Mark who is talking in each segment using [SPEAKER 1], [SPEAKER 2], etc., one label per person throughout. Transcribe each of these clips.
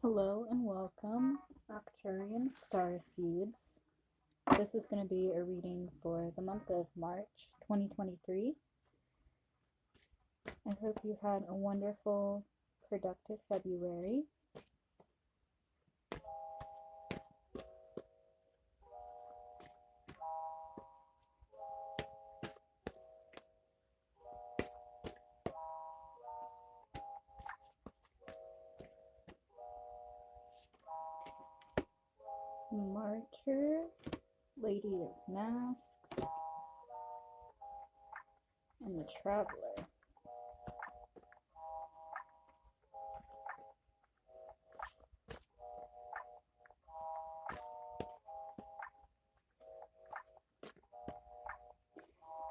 [SPEAKER 1] Hello and welcome, Arcturian starseeds. This is going to be a reading for the month of March 2023. I hope you had a wonderful, productive February. Martyr, Lady of Masks, and the Traveler.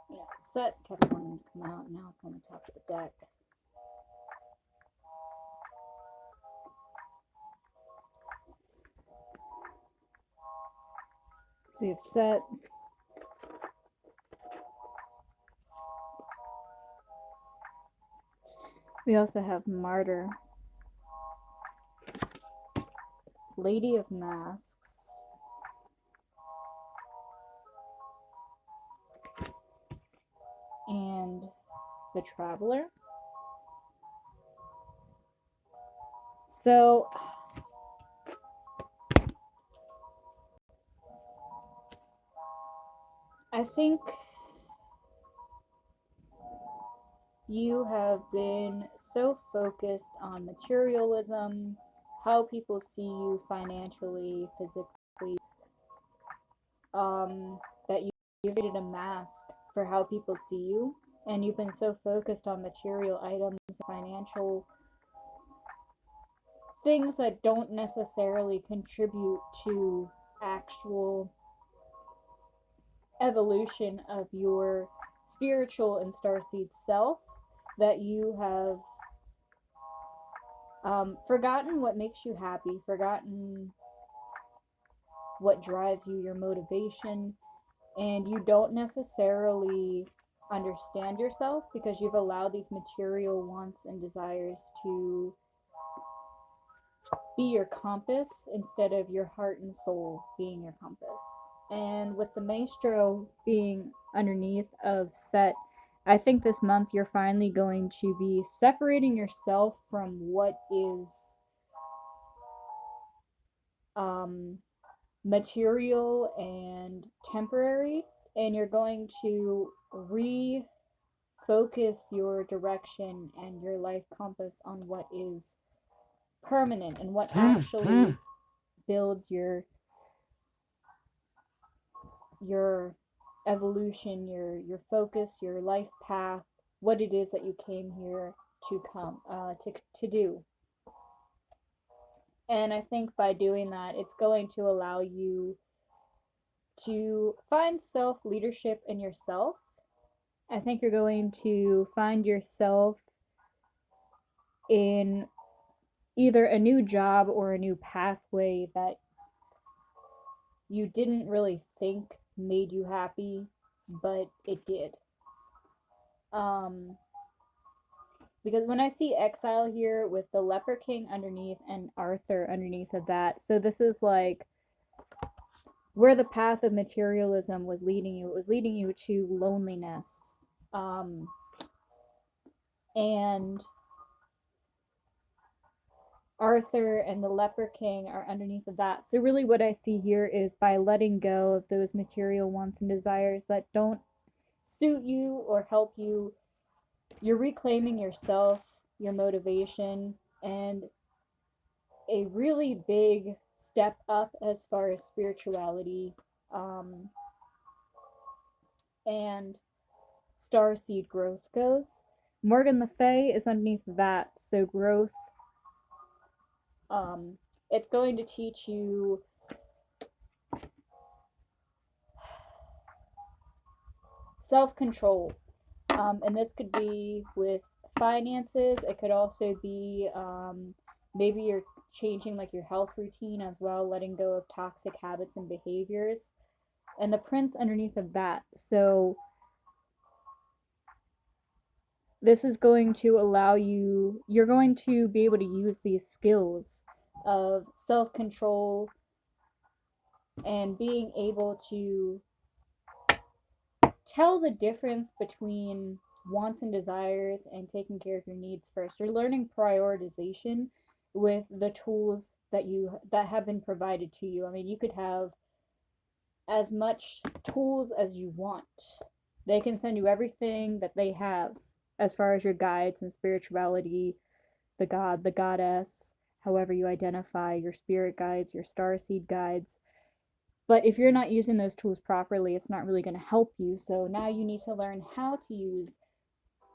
[SPEAKER 1] Yeah, set kept wanting to come out, now it's on the top of the deck. So we have set. We also have Martyr, Lady of Masks, and the Traveler. So I think you have been so focused on materialism, how people see you financially, physically, that you've created a mask for how people see you. And you've been so focused on material items, financial things that don't necessarily contribute to actual evolution of your spiritual and starseed self, that you have forgotten what makes you happy, forgotten what drives you, your motivation, and you don't necessarily understand yourself because you've allowed these material wants and desires to be your compass instead of your heart and soul being your compass. And with the maestro being underneath of set, I think this month you're finally going to be separating yourself from what is material and temporary, and you're going to refocus your direction and your life compass on what is permanent and what actually builds your evolution, your focus, your life path, what it is that you came here to come to do. And I think by doing that, it's going to allow you to find self leadership in yourself. I think you're going to find yourself in either a new job or a new pathway that you didn't really think made you happy, but it did. Because when I see exile here with the Leper King underneath and Arthur underneath of that, so this is like where the path of materialism was leading you. It was leading you to loneliness. And Arthur and the Leper King are underneath of that. So really what I see here is by letting go of those material wants and desires that don't suit you or help you, you're reclaiming yourself, your motivation, and a really big step up as far as spirituality and starseed growth goes. Morgan Le Fay is underneath that, so growth. It's going to teach you self-control, and this could be with finances. It could also be maybe you're changing like your health routine as well, letting go of toxic habits and behaviors, and the prince underneath of that. So this is going to allow you, you're going to be able to use these skills of self-control and being able to tell the difference between wants and desires and taking care of your needs first. You're learning prioritization with the tools that have been provided to you. I mean, you could have as much tools as you want. They can send you everything that they have as far as your guides and spirituality, the god, the goddess, however you identify, your spirit guides, your starseed guides. But if you're not using those tools properly, it's not really going to help you. So now you need to learn how to use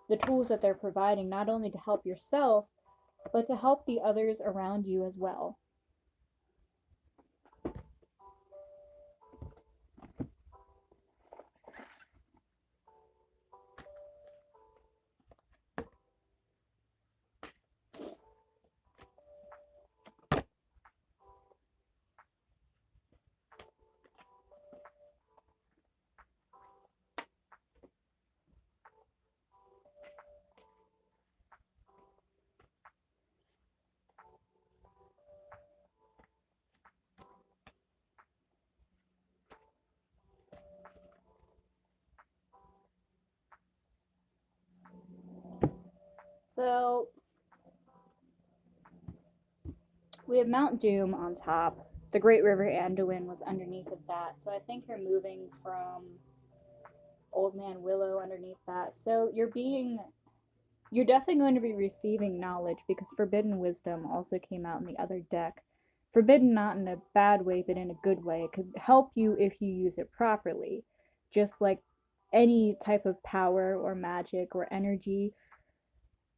[SPEAKER 1] the tools that they're providing, not only to help yourself, but to help the others around you as well. So we have Mount Doom on top. The Great River Anduin was underneath of that. So I think you're moving from Old Man Willow underneath that. So you're definitely going to be receiving knowledge because Forbidden Wisdom also came out in the other deck. Forbidden not in a bad way, but in a good way. It could help you if you use it properly. Just like any type of power or magic or energy,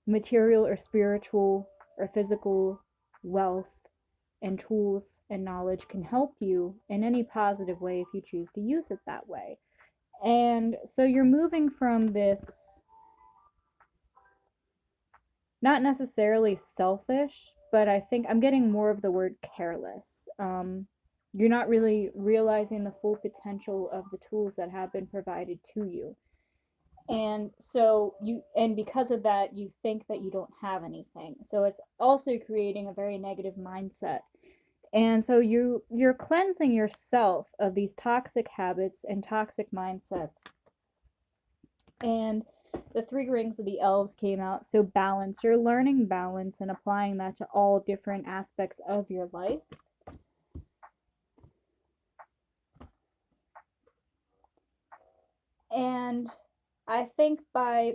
[SPEAKER 1] material or spiritual or physical wealth and tools and knowledge can help you in any positive way if you choose to use it that way. And so you're moving from this not necessarily selfish, but I think I'm getting more of the word careless. You're not really realizing the full potential of the tools that have been provided to you. And because of that, you think that you don't have anything. So it's also creating a very negative mindset. And so you're cleansing yourself of these toxic habits and toxic mindsets. And the three rings of the elves came out. So balance, you're learning balance and applying that to all different aspects of your life. And I think by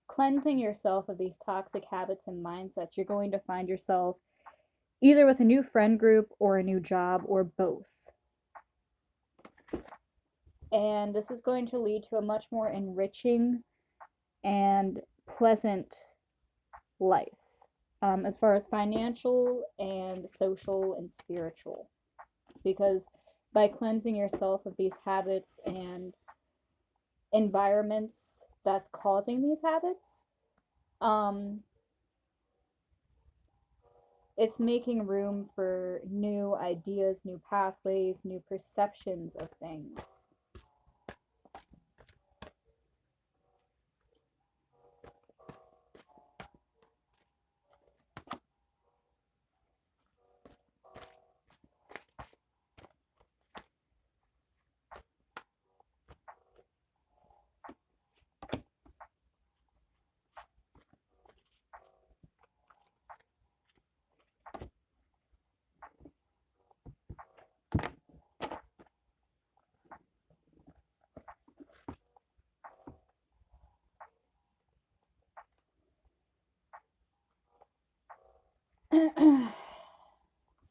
[SPEAKER 1] cleansing yourself of these toxic habits and mindsets, you're going to find yourself either with a new friend group or a new job or both. And this is going to lead to a much more enriching and pleasant life, as far as financial and social and spiritual. Because by cleansing yourself of these habits and environments that's causing these habits, it's making room for new ideas, new pathways, new perceptions of things.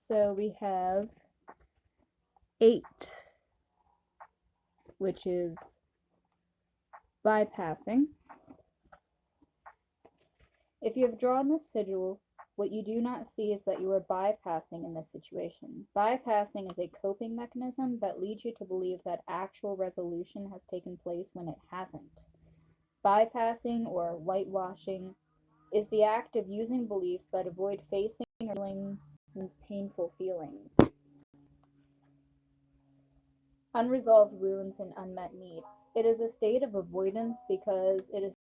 [SPEAKER 1] So we have 8, which is bypassing. If you have drawn this sigil, what you do not see is that you are bypassing in this situation. Bypassing is a coping mechanism that leads you to believe that actual resolution has taken place when it hasn't. Bypassing or whitewashing is the act of using beliefs that avoid facing or feeling painful feelings, unresolved wounds, and unmet needs. It is a state of avoidance because it is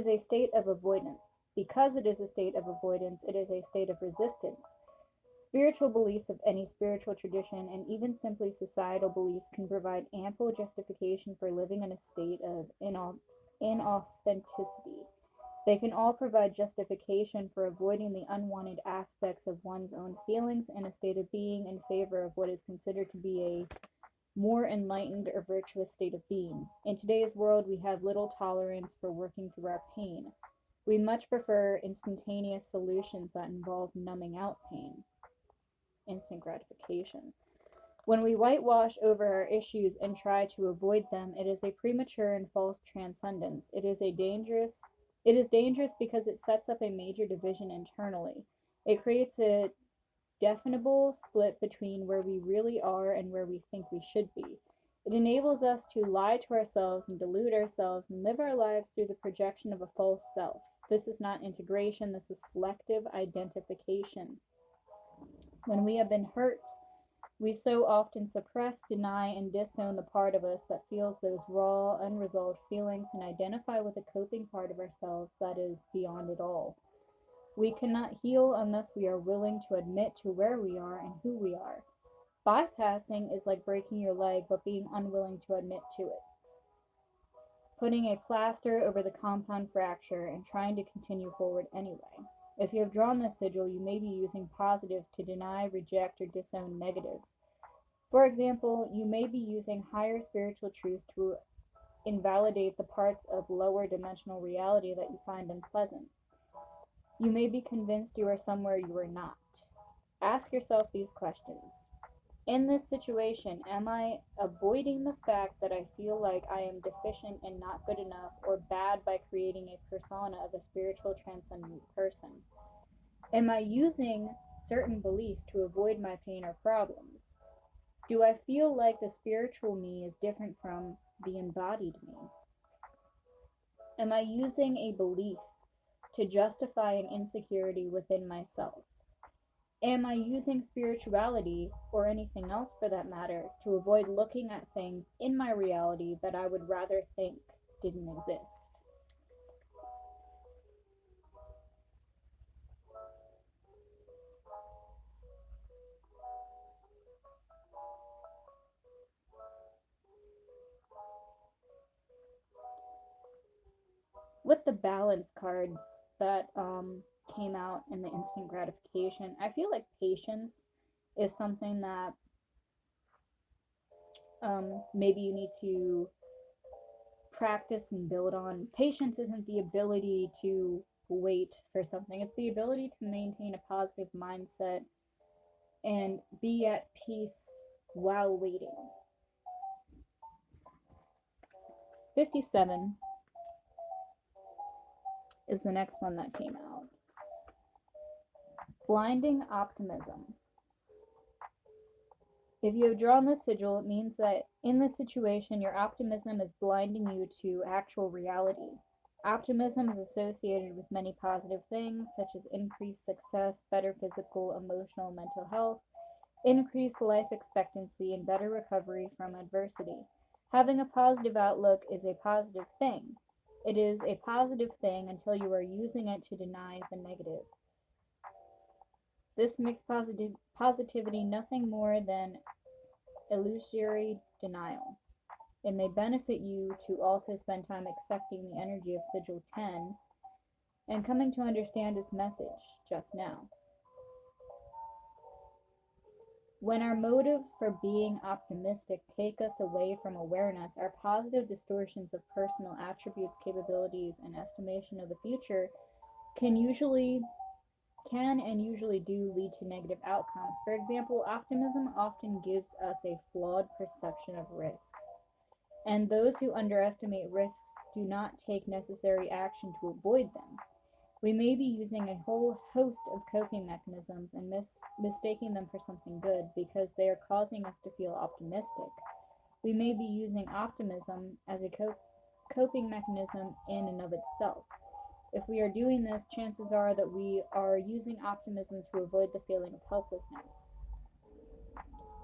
[SPEAKER 1] a state of avoidance Because it is a state of avoidance, it is a state of resistance. Spiritual beliefs of any spiritual tradition, and even simply societal beliefs, can provide ample justification for living in a state of inauthenticity. They can all provide justification for avoiding the unwanted aspects of one's own feelings and a state of being in favor of what is considered to be a more enlightened or virtuous state of being. In today's world, we have little tolerance for working through our pain. We much prefer instantaneous solutions that involve numbing out pain, instant gratification. When we whitewash over our issues and try to avoid them, it is a premature and false transcendence. It is dangerous because it sets up a major division internally. It creates a definable split between where we really are and where we think we should be. It enables us to lie to ourselves and delude ourselves and live our lives through the projection of a false self. This is not integration, this is selective identification. When we have been hurt, we so often suppress, deny, and disown the part of us that feels those raw, unresolved feelings and identify with a coping part of ourselves that is beyond it all. We cannot heal unless we are willing to admit to where we are and who we are. Bypassing is like breaking your leg but being unwilling to admit to it. Putting a plaster over the compound fracture and trying to continue forward anyway. If you have drawn this sigil, you may be using positives to deny, reject, or disown negatives. For example, you may be using higher spiritual truths to invalidate the parts of lower dimensional reality that you find unpleasant. You may be convinced you are somewhere you are not. Ask yourself these questions. In this situation, am I avoiding the fact that I feel like I am deficient and not good enough or bad by creating a persona of a spiritual transcendent person? Am I using certain beliefs to avoid my pain or problems? Do I feel like the spiritual me is different from the embodied me? Am I using a belief to justify an insecurity within myself? Am I using spirituality, or anything else for that matter, to avoid looking at things in my reality that I would rather think didn't exist? With the balance cards that came out in the instant gratification, I feel like patience is something that maybe you need to practice and build on. Patience isn't the ability to wait for something, it's the ability to maintain a positive mindset and be at peace while waiting. 57 is the next one that came out. Blinding optimism. If you have drawn this sigil, it means that in this situation, your optimism is blinding you to actual reality. Optimism is associated with many positive things, such as increased success, better physical, emotional, and mental health, increased life expectancy, and better recovery from adversity. Having a positive outlook is a positive thing. It is a positive thing until you are using it to deny the negative. This makes positivity nothing more than illusory denial. It may benefit you to also spend time accepting the energy of Sigil 10 and coming to understand its message just now. When our motives for being optimistic take us away from awareness, our positive distortions of personal attributes, capabilities, and estimation of the future can and usually do lead to negative outcomes. For example, optimism often gives us a flawed perception of risks, and those who underestimate risks do not take necessary action to avoid them. We may be using a whole host of coping mechanisms and mistaking them for something good because they are causing us to feel optimistic. We may be using optimism as a coping mechanism in and of itself. If we are doing this, chances are that we are using optimism to avoid the feeling of helplessness.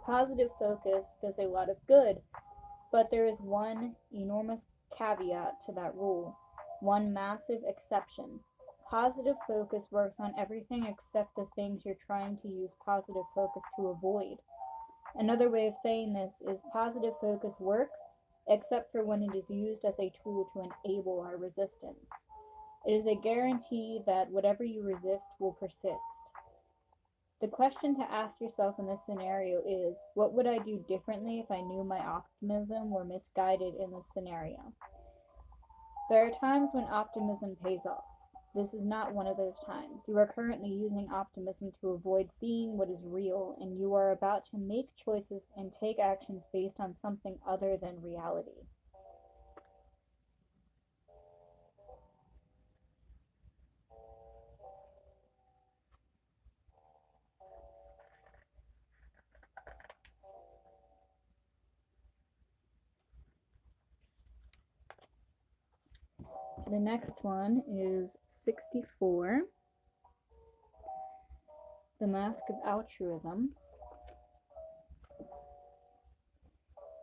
[SPEAKER 1] Positive focus does a lot of good, but there is one enormous caveat to that rule, one massive exception. Positive focus works on everything except the things you're trying to use positive focus to avoid. Another way of saying this is positive focus works, except for when it is used as a tool to enable our resistance. It is a guarantee that whatever you resist will persist. The question to ask yourself in this scenario is, what would I do differently if I knew my optimism were misguided in this scenario? There are times when optimism pays off. This is not one of those times. You are currently using optimism to avoid seeing what is real, and you are about to make choices and take actions based on something other than reality. The next one is 64, the mask of altruism.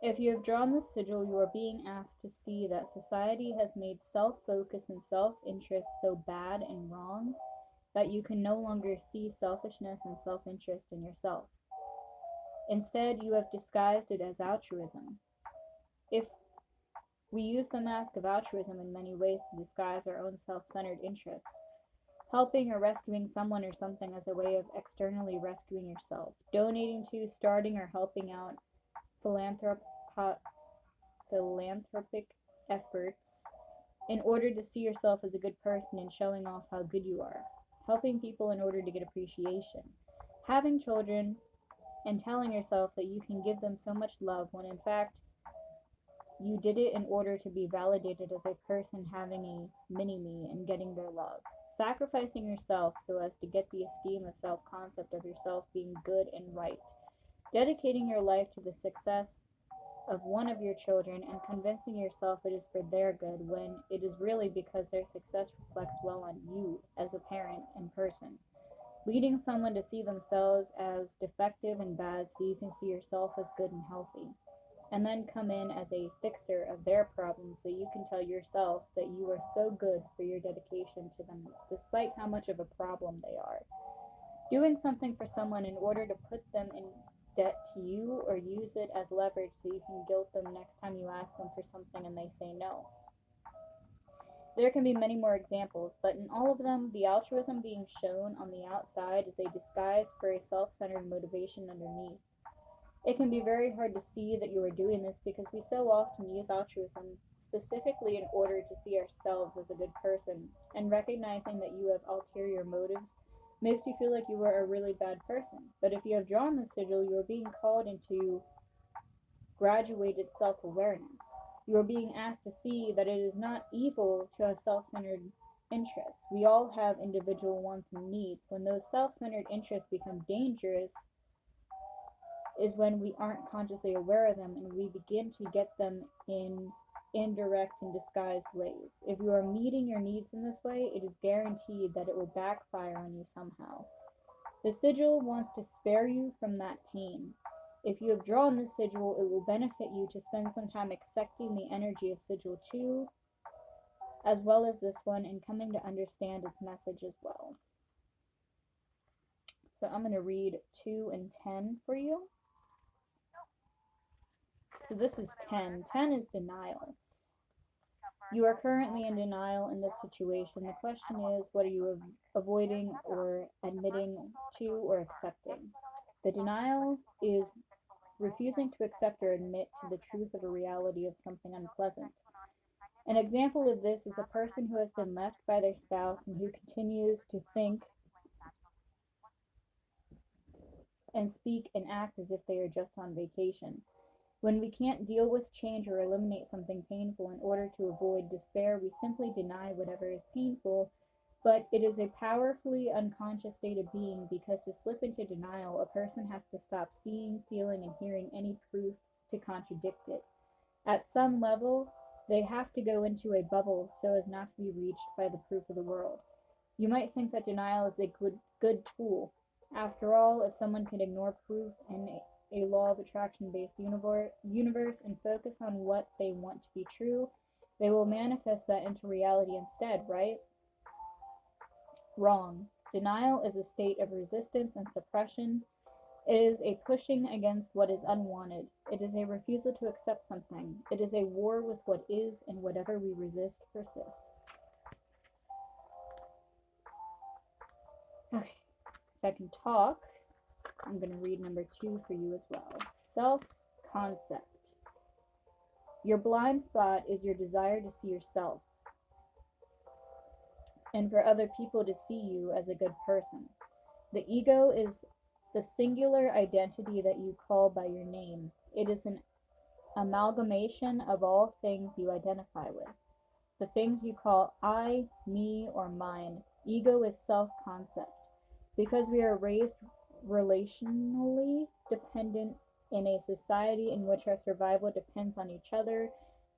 [SPEAKER 1] If you have drawn the sigil, you are being asked to see that society has made self-focus and self-interest so bad and wrong that you can no longer see selfishness and self-interest in yourself. Instead, you have disguised it as altruism. If we use the mask of altruism in many ways to disguise our own self-centered interests, helping or rescuing someone or something as a way of externally rescuing yourself, donating to, starting, or helping out philanthropic efforts in order to see yourself as a good person and showing off how good you are, helping people in order to get appreciation, having children, and telling yourself that you can give them so much love when in fact you did it in order to be validated as a person having a mini-me and getting their love. Sacrificing yourself so as to get the esteem of self-concept of yourself being good and right. Dedicating your life to the success of one of your children and convincing yourself it is for their good when it is really because their success reflects well on you as a parent and person. Leading someone to see themselves as defective and bad so you can see yourself as good and healthy. And then come in as a fixer of their problems so you can tell yourself that you are so good for your dedication to them, despite how much of a problem they are. Doing something for someone in order to put them in debt to you or use it as leverage so you can guilt them next time you ask them for something and they say no. There can be many more examples, but in all of them, the altruism being shown on the outside is a disguise for a self-centered motivation underneath. It can be very hard to see that you are doing this because we so often use altruism specifically in order to see ourselves as a good person, and recognizing that you have ulterior motives makes you feel like you are a really bad person. But if you have drawn the sigil, you are being called into graduated self-awareness. You are being asked to see that it is not evil to have self-centered interests. We all have individual wants and needs. When those self-centered interests become dangerous is when we aren't consciously aware of them and we begin to get them in indirect and disguised ways. If you are meeting your needs in this way, it is guaranteed that it will backfire on you somehow. The sigil wants to spare you from that pain. If you have drawn the sigil, it will benefit you to spend some time accepting the energy of sigil 2, as well as this one, and coming to understand its message as well. So I'm going to read 2 and 10 for you. So this is 10. 10 is denial. You are currently in denial in this situation. The question is, what are you avoiding or admitting to or accepting? The denial is refusing to accept or admit to the truth of a reality of something unpleasant. An example of this is a person who has been left by their spouse and who continues to think and speak and act as if they are just on vacation. When we can't deal with change or eliminate something painful in order to avoid despair, we simply deny whatever is painful, but it is a powerfully unconscious state of being because to slip into denial, a person has to stop seeing, feeling, and hearing any proof to contradict it. At some level, they have to go into a bubble so as not to be reached by the proof of the world. You might think that denial is a good tool. After all, if someone can ignore proof and a law of attraction based universe and focus on what they want to be true, they will manifest that into reality instead, right? Wrong. Denial is a state of resistance and suppression. It is a pushing against what is unwanted. It is a refusal to accept something. It is a war with what is, and whatever we resist persists. Okay, if I can talk, I'm going to read number 2 for you as well. Self-concept. Your blind spot is your desire to see yourself and for other people to see you as a good person. The ego is the singular identity that you call by your name. It is an amalgamation of all things you identify with. The things you call I, me, or mine. Ego is self-concept. Because we are raised relationally dependent in a society in which our survival depends on each other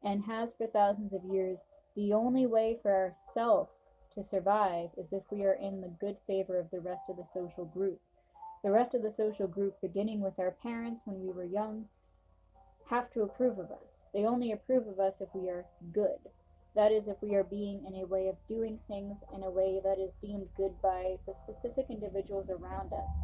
[SPEAKER 1] and has for thousands of years, the only way for ourself to survive is if we are in the good favor of the rest of the social group. The rest of the social group, beginning with our parents when we were young, have to approve of us. They only approve of us if we are good. That is, if we are being in a way of doing things in a way that is deemed good by the specific individuals around us.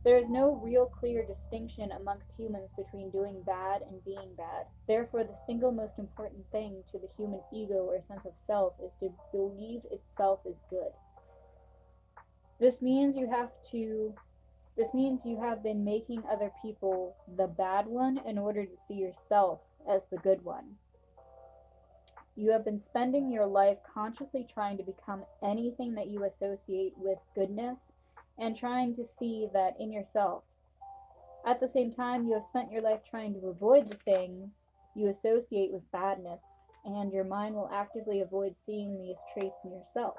[SPEAKER 1] There is no real clear distinction amongst humans between doing bad and being bad. Therefore, the single most important thing to the human ego or sense of self is to believe itself is good. This means you have been making other people the bad one in order to see yourself as the good one. You have been spending your life consciously trying to become anything that you associate with goodness and trying to see that in yourself. At the same time, you have spent your life trying to avoid the things you associate with badness, and your mind will actively avoid seeing these traits in yourself.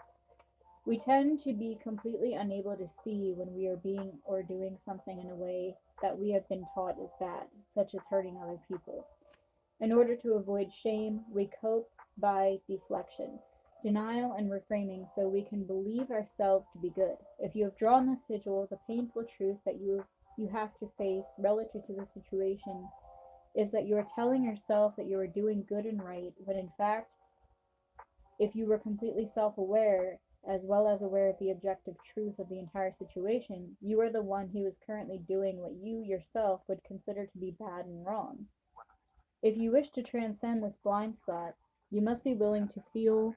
[SPEAKER 1] We tend to be completely unable to see when we are being or doing something in a way that we have been taught is bad, such as hurting other people. In order to avoid shame, we cope by deflection, denial, and reframing so we can believe ourselves to be good. If you have drawn this sigil, the painful truth that you have to face relative to the situation is that you are telling yourself that you are doing good and right, when in fact, if you were completely self-aware, as well as aware of the objective truth of the entire situation, you are the one who is currently doing what you yourself would consider to be bad and wrong. If you wish to transcend this blind spot, you must be willing to feel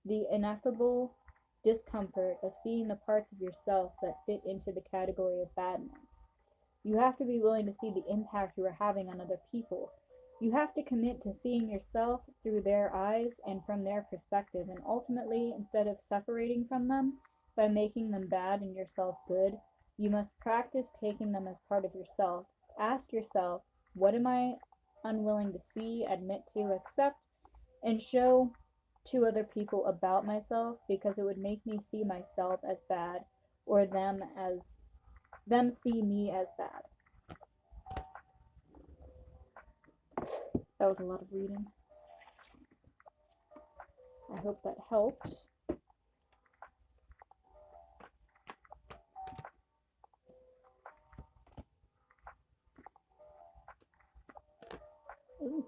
[SPEAKER 1] the ineffable discomfort of seeing the parts of yourself that fit into the category of badness. You have to be willing to see the impact you are having on other people. You have to commit to seeing yourself through their eyes and from their perspective, and ultimately, instead of separating from them by making them bad and yourself good, you must practice taking them as part of yourself. Ask yourself, what am I unwilling to see, admit to, accept, and show to other people about myself because it would make me see myself as bad or them see me as bad. That was a lot of reading. I hope that helped. Ooh.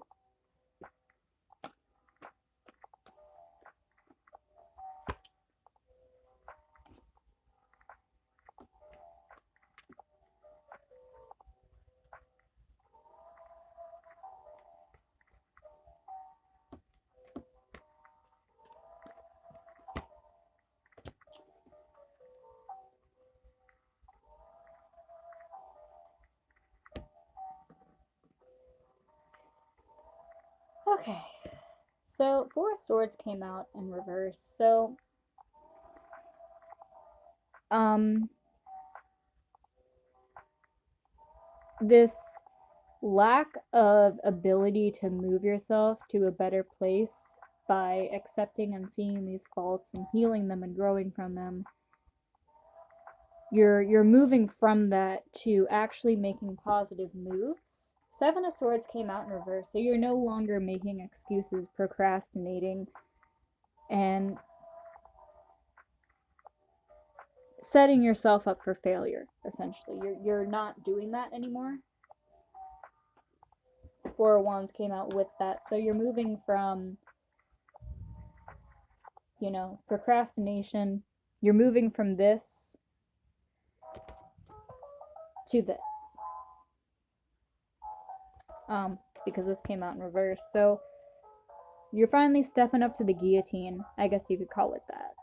[SPEAKER 1] Okay, so Four of Swords came out in reverse. So, this lack of ability to move yourself to a better place by accepting and seeing these faults and healing them and growing from them, you're moving from that to actually making positive moves. Seven of Swords came out in reverse, so you're no longer making excuses, procrastinating, and setting yourself up for failure, essentially. You're not doing that anymore. Four of Wands came out with that, so you're moving from procrastination. You're moving from this to this. Because this came out in reverse. So you're finally stepping up to the guillotine. I guess you could call it that.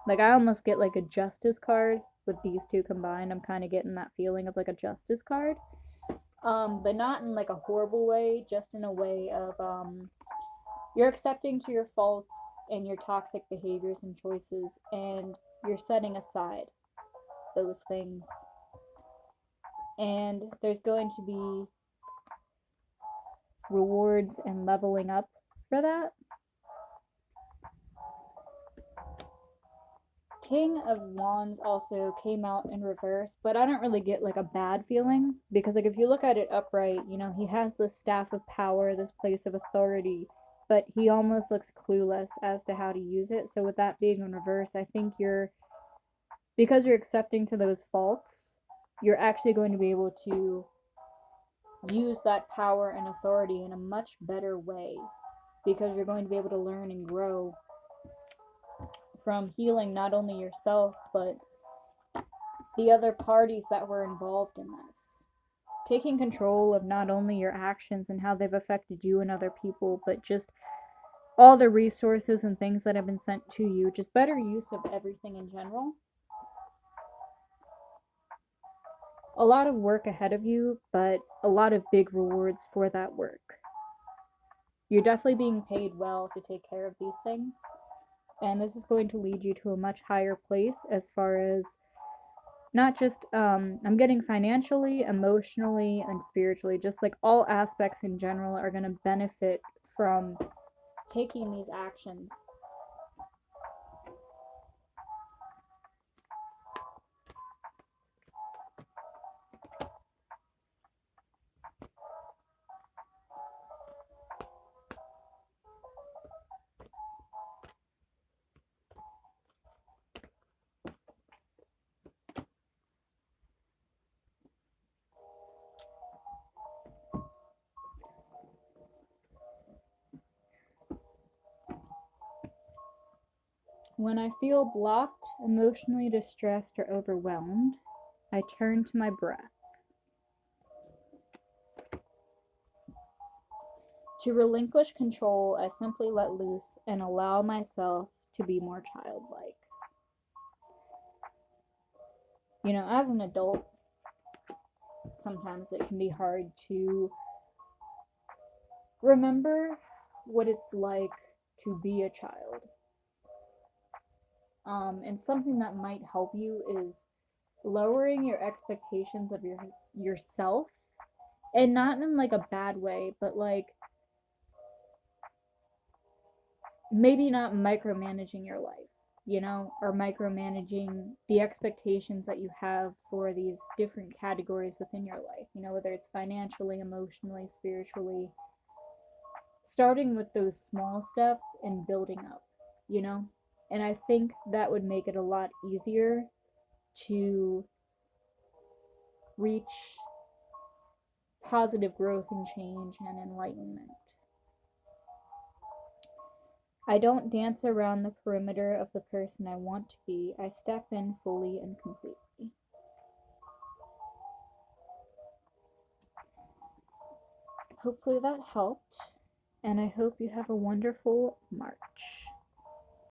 [SPEAKER 1] Like, I almost get like a justice card with these two combined. I'm kind of getting that feeling of like a justice card. But not in like a horrible way, just in a way of you're accepting to your faults and your toxic behaviors and choices, and you're setting aside those things. And there's going to be rewards and leveling up for that. King of Wands also came out in reverse, but I don't really get like a bad feeling, because like if you look at it upright, he has this staff of power, this place of authority, but he almost looks clueless as to how to use it. So with that being in reverse, I think because you're accepting to those faults, you're actually going to be able to use that power and authority in a much better way, because you're going to be able to learn and grow from healing not only yourself, but the other parties that were involved in this. Taking control of not only your actions and how they've affected you and other people, but just all the resources and things that have been sent to you. Just better use of everything in general. A lot of work ahead of you, but a lot of big rewards for that work. You're definitely being paid well to take care of these things. And this is going to lead you to a much higher place as far as not just I'm getting financially, emotionally, and spiritually. Just like all aspects in general are going to benefit from taking these actions. When I feel blocked, emotionally distressed, or overwhelmed, I turn to my breath. To relinquish control, I simply let loose and allow myself to be more childlike. As an adult, sometimes it can be hard to remember what it's like to be a child. And something that might help you is lowering your expectations of yourself, and not in like a bad way, but like maybe not micromanaging your life, or micromanaging the expectations that you have for these different categories within your life, whether it's financially, emotionally, spiritually. Starting with those small steps and building up, and I think that would make it a lot easier to reach positive growth and change and enlightenment. I don't dance around the perimeter of the person I want to be. I step in fully and completely. Hopefully that helped, and I hope you have a wonderful March.